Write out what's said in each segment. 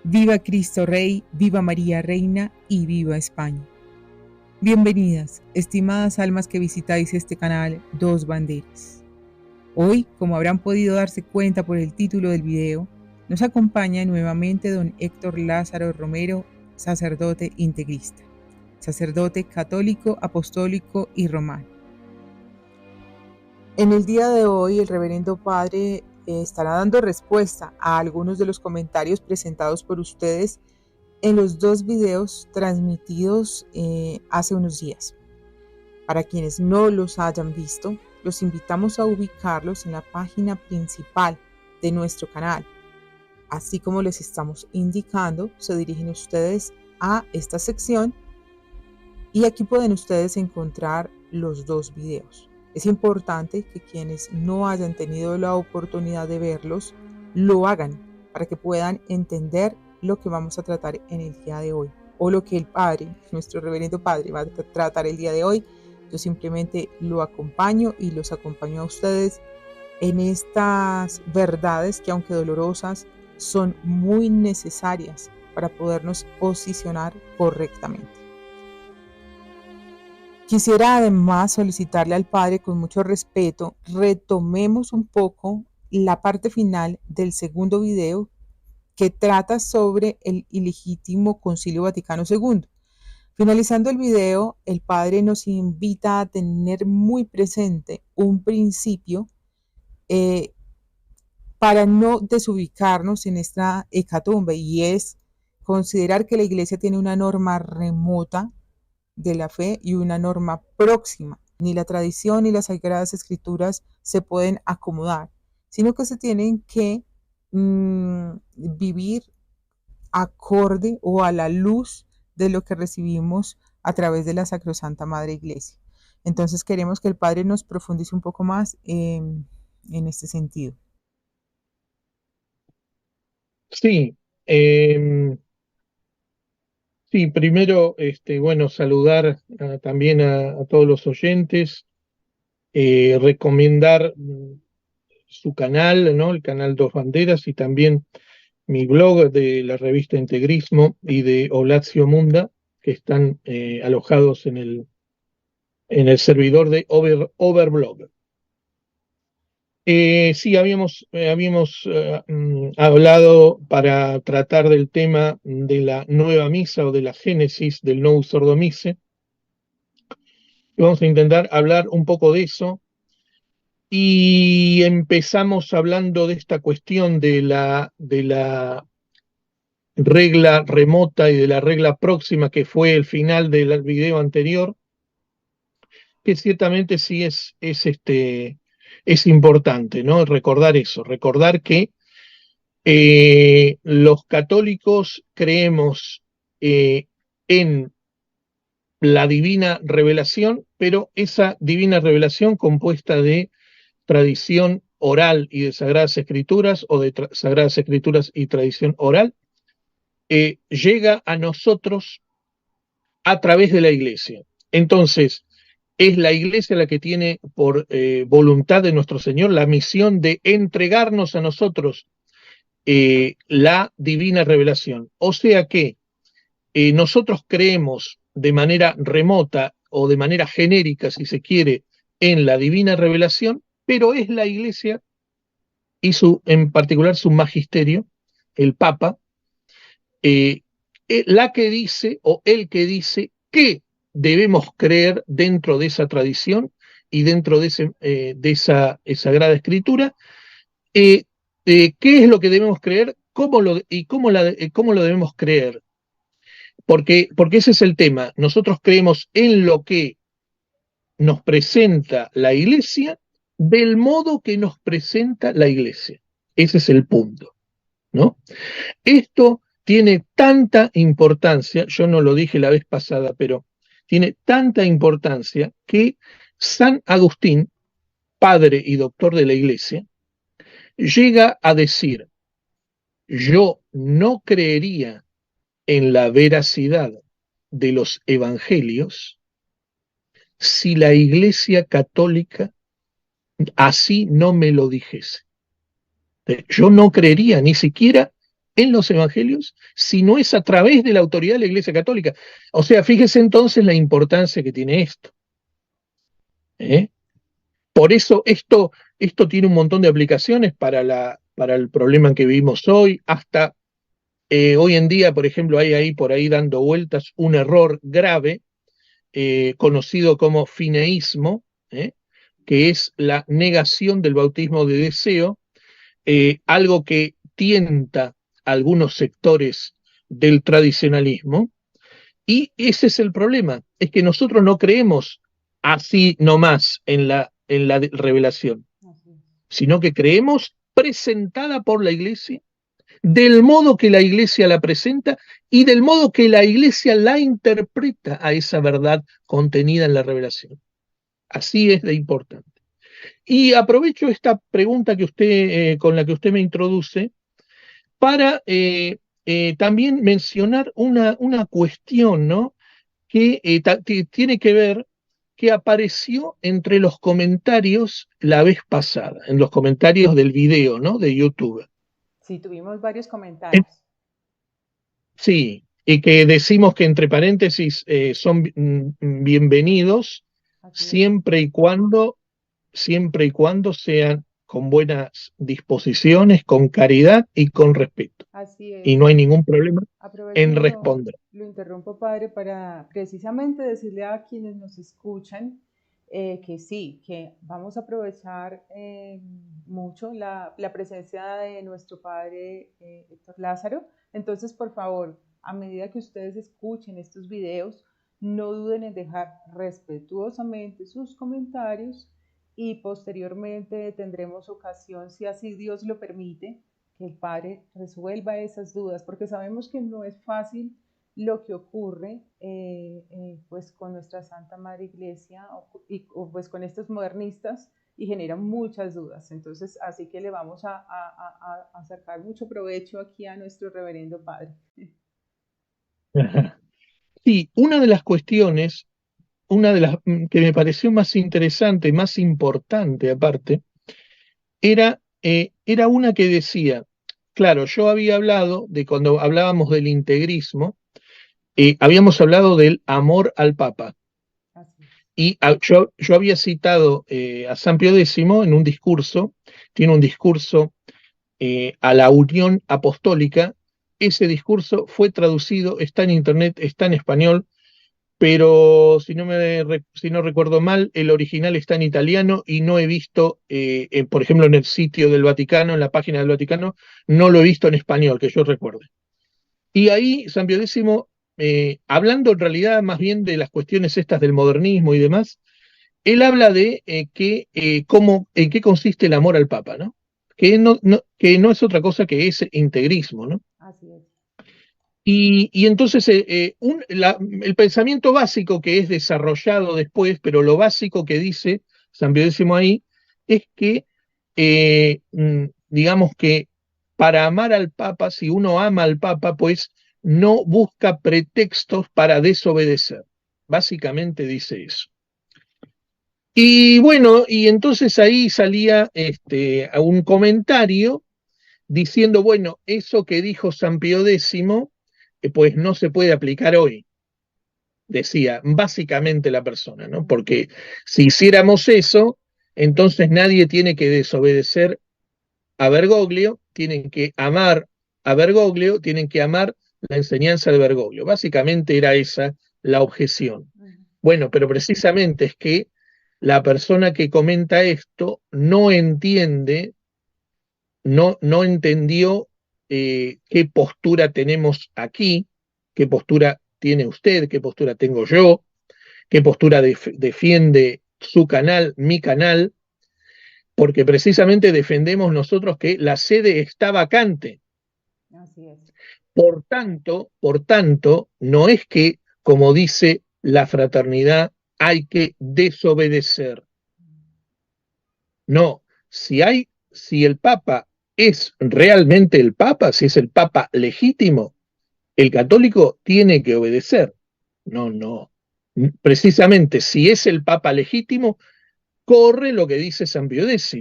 Viva Cristo Rey, viva María Reina y viva España. Bienvenidas, estimadas almas que visitáis este canal Dos Banderas. Hoy, como habrán podido darse cuenta por el título del video, nos acompaña nuevamente don Héctor Lázaro Romero, sacerdote integrista, sacerdote católico, apostólico y romano. En el día de hoy, el reverendo padre estará dando respuesta a algunos de los comentarios presentados por ustedes en los dos videos transmitidos hace unos días. Para quienes no los hayan visto, los invitamos a ubicarlos en la página principal de nuestro canal. Así como les estamos indicando, se dirigen ustedes a esta sección y aquí pueden ustedes encontrar los dos videos. Es importante que quienes no hayan tenido la oportunidad de verlos, lo hagan para que puedan entender lo que vamos a tratar en el día de hoy, o lo que el Padre, nuestro reverendo Padre, va a tratar el día de hoy. Yo simplemente lo acompaño y los acompaño a ustedes en estas verdades que, aunque dolorosas, son muy necesarias para podernos posicionar correctamente. Quisiera además solicitarle al Padre con mucho respeto, retomemos un poco la parte final del segundo video que trata sobre el ilegítimo Concilio Vaticano II. Finalizando el video, el Padre nos invita a tener muy presente un principio para no desubicarnos en esta hecatombe, y es considerar que la Iglesia tiene una norma remota de la fe y una norma próxima. Ni la tradición ni las sagradas escrituras se pueden acomodar, sino que se tienen que vivir acorde o a la luz de lo que recibimos a través de la Sacrosanta Madre Iglesia. Entonces queremos que el Padre nos profundice un poco más en este sentido. Sí, sí, primero, bueno, saludar también a todos los oyentes, recomendar su canal, ¿no? El canal Dos Banderas y también mi blog de la revista Integrismo y de Olatio Munda, que están alojados en el servidor de Overblog. Sí, habíamos hablado para tratar del tema de la nueva misa o de la génesis del Novus Ordo Missae. Vamos a intentar hablar un poco de eso. Y empezamos hablando de esta cuestión de la regla remota y de la regla próxima, que fue el final del video anterior, que ciertamente sí es importante, ¿no? Recordar eso, recordar que los católicos creemos en la divina revelación, pero esa divina revelación compuesta de tradición oral y de Sagradas Escrituras, o de Sagradas Escrituras y tradición oral, llega a nosotros a través de la Iglesia. Entonces, es la Iglesia la que tiene por voluntad de nuestro Señor la misión de entregarnos a nosotros la divina revelación. O sea que nosotros creemos de manera remota o de manera genérica, si se quiere, en la divina revelación, pero es la Iglesia y en particular su magisterio, el Papa, la que dice o el que dice que debemos creer dentro de esa tradición y dentro de esa Sagrada Escritura. ¿Qué es lo que debemos creer? ¿Cómo lo debemos creer? Porque ese es el tema. Nosotros creemos en lo que nos presenta la Iglesia, del modo que nos presenta la Iglesia. Ese es el punto, ¿no? Esto tiene tanta importancia, yo no lo dije la vez pasada, pero tiene tanta importancia que San Agustín, padre y doctor de la Iglesia, llega a decir: yo no creería en la veracidad de los evangelios si la Iglesia Católica así no me lo dijese. Yo no creería ni siquiera en los evangelios si no es a través de la autoridad de la Iglesia Católica? O sea, fíjese entonces la importancia que tiene esto. Por eso esto tiene un montón de aplicaciones para el problema que vivimos hoy, hasta hoy en día, por ejemplo, hay ahí por ahí dando vueltas un error grave, conocido como fineísmo, que es la negación del bautismo de deseo, algo que tienta a algunos sectores del tradicionalismo, y ese es el problema, es que nosotros no creemos así nomás en la revelación, sino que creemos presentada por la Iglesia, del modo que la Iglesia la presenta y del modo que la Iglesia la interpreta a esa verdad contenida en la revelación. Así es de importante. Y aprovecho esta pregunta que con la que usted me introduce para también mencionar una cuestión, ¿no? Que tiene que ver, que apareció entre los comentarios la vez pasada, en los comentarios del video, ¿no? De YouTube. Sí, tuvimos varios comentarios. Sí, y que decimos que entre paréntesis son bienvenidos siempre y cuando sean con buenas disposiciones, con caridad y con respeto. Así es. Y no hay ningún problema en Aprovecho, responder. lo interrumpo, padre, para precisamente decirle a quienes nos escuchan que sí, que vamos a aprovechar mucho la presencia de nuestro padre Héctor Lázaro. Entonces, por favor, a medida que ustedes escuchen estos videos, no duden en dejar respetuosamente sus comentarios y posteriormente tendremos ocasión, si así Dios lo permite, que el Padre resuelva esas dudas, porque sabemos que no es fácil lo que ocurre pues con nuestra Santa Madre Iglesia o pues con estos modernistas y genera muchas dudas. Entonces, así que le vamos a sacar mucho provecho aquí a nuestro reverendo Padre. Sí, una de las cuestiones, una de las que me pareció más interesante, más importante aparte, era una que decía, claro, yo había hablado de cuando hablábamos del integrismo, habíamos hablado del amor al Papa. Y yo había citado a San Pío X en un discurso, tiene un discurso a la Unión Apostólica. Ese discurso fue traducido, está en internet, está en español, pero si no recuerdo mal, el original está en italiano y no he visto, por ejemplo, en el sitio del Vaticano, en la página del Vaticano, no lo he visto en español, que yo recuerde. Y ahí San Pío X, hablando en realidad más bien de las cuestiones estas del modernismo y demás, él habla de en qué consiste el amor al Papa, ¿no? Que no es otra cosa que ese integrismo, ¿no? Así es. Y entonces el pensamiento básico que es desarrollado después, pero lo básico que dice San Pío X ahí, es que, digamos que para amar al Papa, si uno ama al Papa, pues no busca pretextos para desobedecer. Básicamente dice eso. Y bueno, y entonces ahí salía a un comentario diciendo, bueno, eso que dijo San Pío X, pues no se puede aplicar hoy, decía básicamente la persona, ¿no? Porque si hiciéramos eso, entonces nadie tiene que desobedecer a Bergoglio, tienen que amar a Bergoglio, tienen que amar la enseñanza de Bergoglio. Básicamente era esa la objeción. Bueno, pero precisamente es que la persona que comenta esto no entiende, no entendió qué postura tenemos aquí, qué postura tiene usted, qué postura tengo yo, qué postura defiende su canal, mi canal, porque precisamente defendemos nosotros que la sede está vacante. Así es. Por tanto, no es que, como dice la fraternidad, hay que desobedecer. No, si el Papa es realmente el Papa, si es el Papa legítimo, el católico tiene que obedecer. No. Precisamente, si es el Papa legítimo, corre lo que dice San Pío X.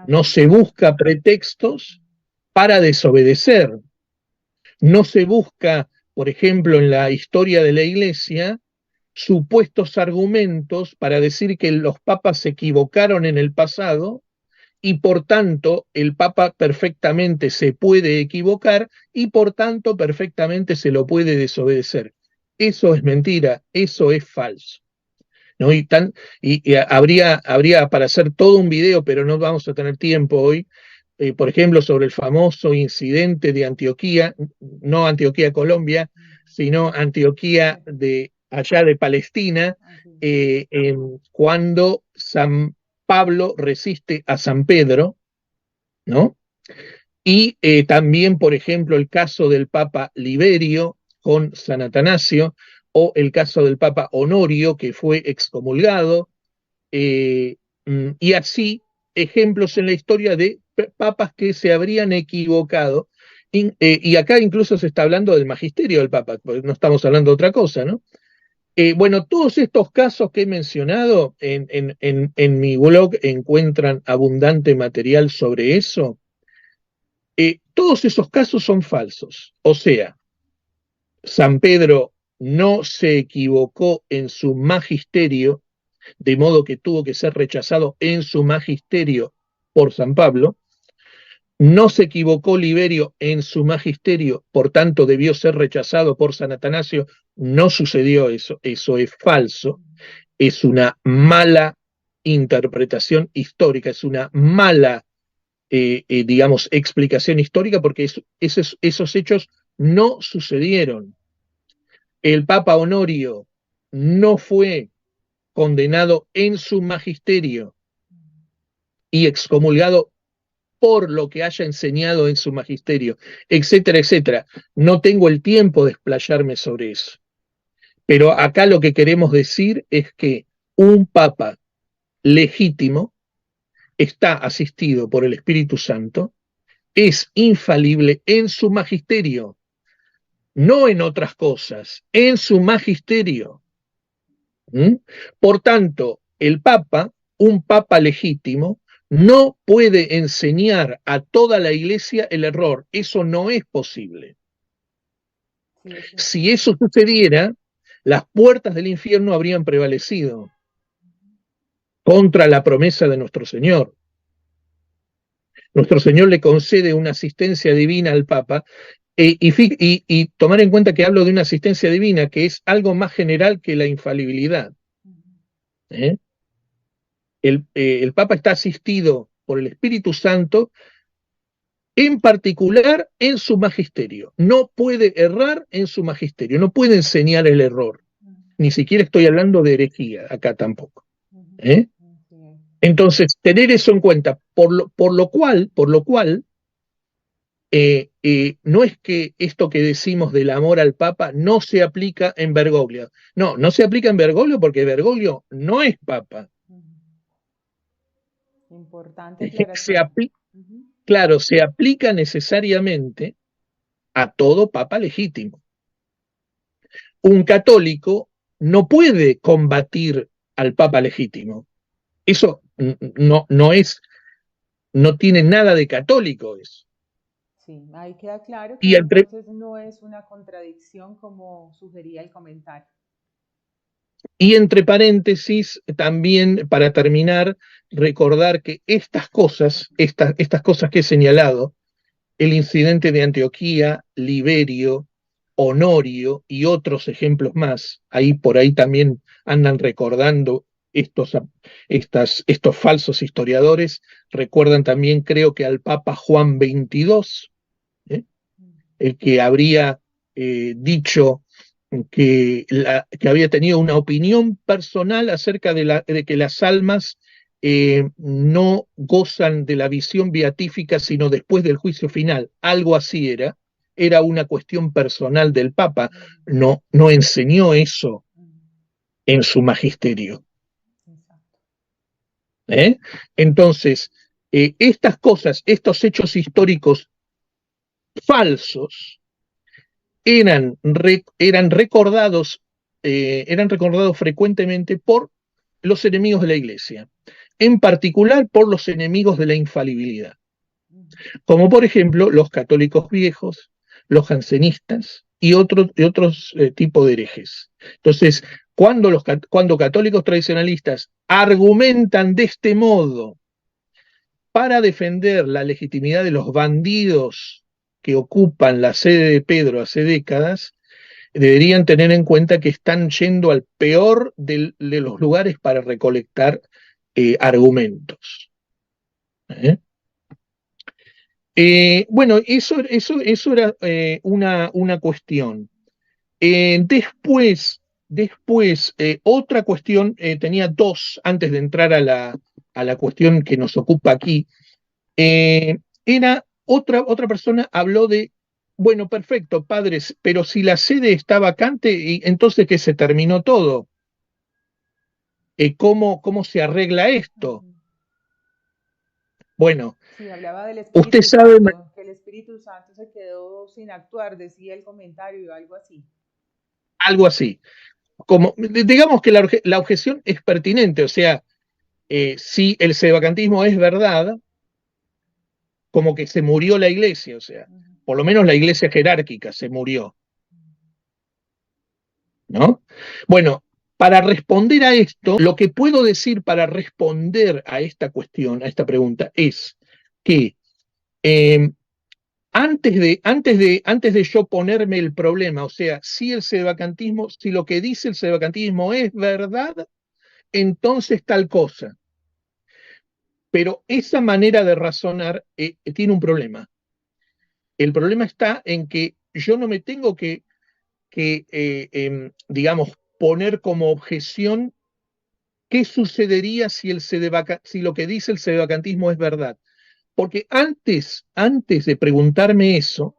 No se busca pretextos para desobedecer. No se busca, por ejemplo, en la historia de la Iglesia, supuestos argumentos para decir que los papas se equivocaron en el pasado y por tanto el papa perfectamente se puede equivocar y por tanto perfectamente se lo puede desobedecer. Eso es mentira, eso es falso. ¿No? Y habría para hacer todo un video, pero no vamos a tener tiempo hoy, por ejemplo, sobre el famoso incidente de Antioquía, no Antioquía, Colombia, sino Antioquía de allá de Palestina, cuando San Pablo resiste a San Pedro, ¿no? Y también, por ejemplo, el caso del Papa Liberio con San Atanasio, o el caso del Papa Honorio, que fue excomulgado, eh, y así ejemplos en la historia de papas que se habrían equivocado. Y acá incluso se está hablando del magisterio del Papa, porque no estamos hablando de otra cosa, ¿no? Bueno, todos estos casos que he mencionado en mi blog encuentran abundante material sobre eso. Todos esos casos son falsos. O sea, San Pedro no se equivocó en su magisterio, de modo que tuvo que ser rechazado en su magisterio por San Pablo. No se equivocó Liberio en su magisterio, por tanto debió ser rechazado por San Atanasio. No sucedió eso, eso es falso, es una mala interpretación histórica, es una mala, digamos, explicación histórica, porque esos hechos no sucedieron. El Papa Honorio no fue condenado en su magisterio y excomulgado por lo que haya enseñado en su magisterio, etcétera, etcétera. No tengo el tiempo de explayarme sobre eso. Pero acá lo que queremos decir es que un papa legítimo está asistido por el Espíritu Santo, es infalible en su magisterio, no en otras cosas, en su magisterio. ¿Mm? Por tanto, el Papa, un Papa legítimo, no puede enseñar a toda la Iglesia el error. Eso no es posible. Sí, Si eso sucediera, las puertas del infierno habrían prevalecido contra la promesa de nuestro Señor. Nuestro Señor le concede una asistencia divina al Papa, y tomar en cuenta que hablo de una asistencia divina, que es algo más general que la infalibilidad. ¿Eh? El Papa está asistido por el Espíritu Santo, en particular en su magisterio. No puede errar en su magisterio, no puede enseñar el error. Ni siquiera estoy hablando de herejía, acá tampoco. ¿Eh? Entonces, tener eso en cuenta, por lo cual, no es que esto que decimos del amor al Papa no se aplica en Bergoglio. No, no se aplica en Bergoglio porque Bergoglio no es Papa. Importante aclaración. Claro, se aplica necesariamente a todo Papa legítimo. Un católico no puede combatir al Papa legítimo. Eso no es, no tiene nada de católico eso. Sí, ahí queda claro Y que entre, entonces no es una contradicción como sugería el comentario. y entre paréntesis, también para terminar, recordar que estas cosas que he señalado, el incidente de Antioquía, Liberio, Honorio y otros ejemplos más, ahí por ahí también andan recordando estos falsos historiadores, recuerdan también creo que al Papa Juan XXII, ¿eh? El que habría dicho que había tenido una opinión personal acerca de que las almas no gozan de la visión beatífica sino después del juicio final. Algo así era una cuestión personal del Papa, no enseñó eso en su magisterio. ¿Eh? Entonces, estas cosas, estos hechos históricos falsos, eran recordados frecuentemente por los enemigos de la Iglesia, en particular por los enemigos de la infalibilidad, como por ejemplo los católicos viejos, los jansenistas y otros tipos de herejes. Entonces, cuando católicos tradicionalistas argumentan de este modo para defender la legitimidad de los bandidos que ocupan la sede de Pedro hace décadas, deberían tener en cuenta que están yendo al peor de los lugares para recolectar argumentos. Bueno, eso era una cuestión. Después, otra cuestión, tenía dos antes de entrar a la cuestión que nos ocupa aquí. Era otra persona habló de, bueno, perfecto, padres, pero si la sede está vacante, y entonces que se terminó todo. ¿Cómo se arregla esto? Bueno, Sí, hablaba del usted Espíritu sabe Santo, que el Espíritu Santo se quedó sin actuar, decía el comentario, algo así. algo así. Digamos que la objeción es pertinente, o sea, si el sedevacantismo es verdad, como que se murió la iglesia, o sea, por lo menos la iglesia jerárquica se murió, ¿no? Bueno, para responder a esto, lo que puedo decir para responder a esta cuestión, a esta pregunta, es que eh, antes de yo ponerme el problema, o sea, si lo que dice el sedevacantismo es verdad, entonces tal cosa. Pero esa manera de razonar tiene un problema. El problema está en que yo no me tengo digamos, poner como objeción qué sucedería si lo que dice el sedevacantismo es verdad. Porque antes de preguntarme eso,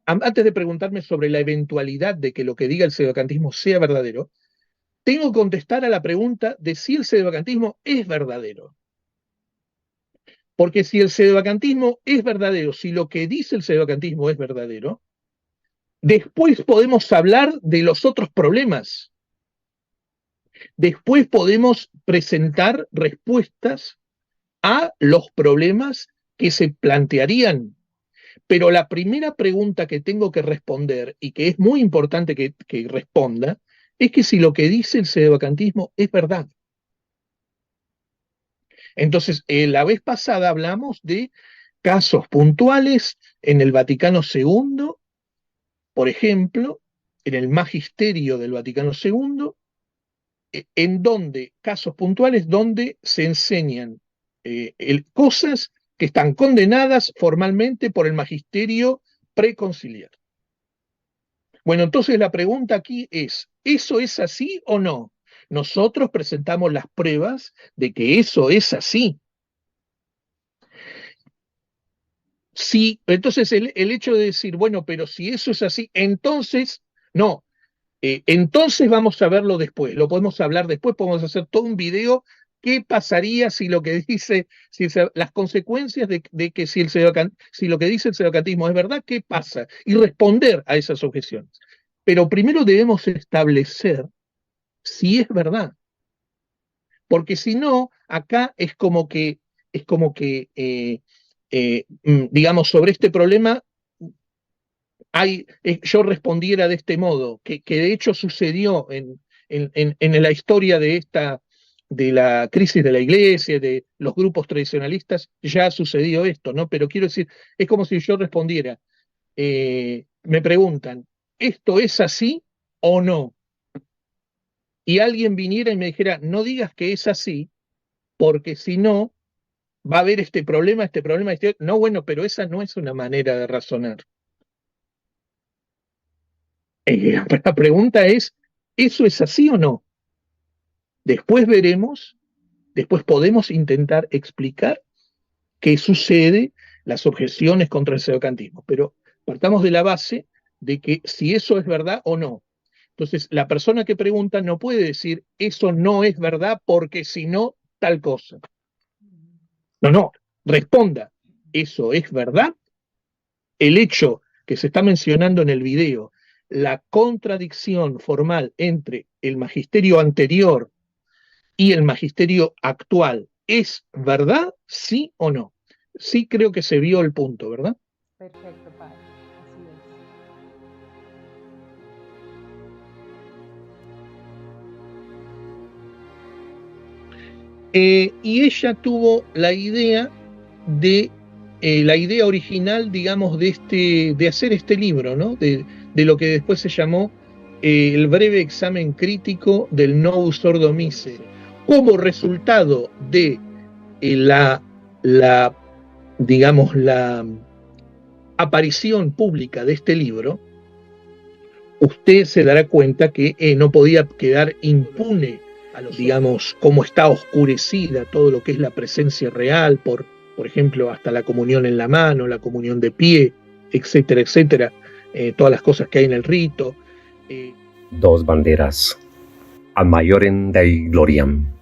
antes de preguntarme sobre la eventualidad de que lo que diga el sedevacantismo sea verdadero, tengo que contestar a la pregunta de si el sedevacantismo es verdadero. Porque si el sedevacantismo es verdadero, si lo que dice el sedevacantismo es verdadero, después podemos hablar de los otros problemas. Después podemos presentar respuestas a los problemas que se plantearían. Pero la primera pregunta que tengo que responder, y que es muy importante que responda, es que si lo que dice el sedevacantismo es verdad. Entonces, la vez pasada hablamos de casos puntuales en el Vaticano II, por ejemplo, en el magisterio del Vaticano II, en donde, casos puntuales donde se enseñan cosas que están condenadas formalmente por el magisterio preconciliar. Bueno, entonces la pregunta aquí es, ¿eso es así o no? Nosotros presentamos las pruebas de que eso es así. Sí, entonces el hecho de decir, bueno, pero si eso es así, entonces, no, entonces vamos a verlo después, lo podemos hablar después, podemos hacer todo un video. ¿Qué pasaría si lo que dice, las consecuencias de que si lo que dice el sedevacantismo es verdad, qué pasa? Y responder a esas objeciones. Pero primero debemos establecer si es verdad, porque si no, acá es como que digamos, sobre este problema yo respondiera de este modo, que de hecho sucedió en la historia de la crisis de la iglesia, de los grupos tradicionalistas, ya ha sucedido esto, ¿no? Pero quiero decir, es como si yo respondiera, me preguntan, ¿esto es así o no? Y alguien viniera y me dijera, no digas que es así, porque si no, va a haber este problema. No, bueno, pero esa no es una manera de razonar. La pregunta es, ¿eso es así o no? Después veremos, después podemos intentar explicar qué sucede, las objeciones contra el sedocantismo, pero partamos de la base de que si eso es verdad o no. Entonces, la persona que pregunta no puede decir, eso no es verdad porque si no, tal cosa. No, responda, ¿eso es verdad? El hecho que se está mencionando en el video, la contradicción formal entre el magisterio anterior y el magisterio actual, ¿es verdad? ¿Sí o no? Sí creo que se vio el punto, ¿verdad? Perfecto, padre. Y ella tuvo la idea original, digamos, de hacer este libro, ¿no? De lo que después se llamó el breve examen crítico del Novus Ordo Misere. Como resultado de digamos, la aparición pública de este libro, usted se dará cuenta que no podía quedar impune, digamos, cómo está oscurecida todo lo que es la presencia real, por ejemplo, hasta la comunión en la mano, la comunión de pie, etcétera, etcétera, todas las cosas que hay en el rito. Dos banderas, ad maiorem Dei gloriam.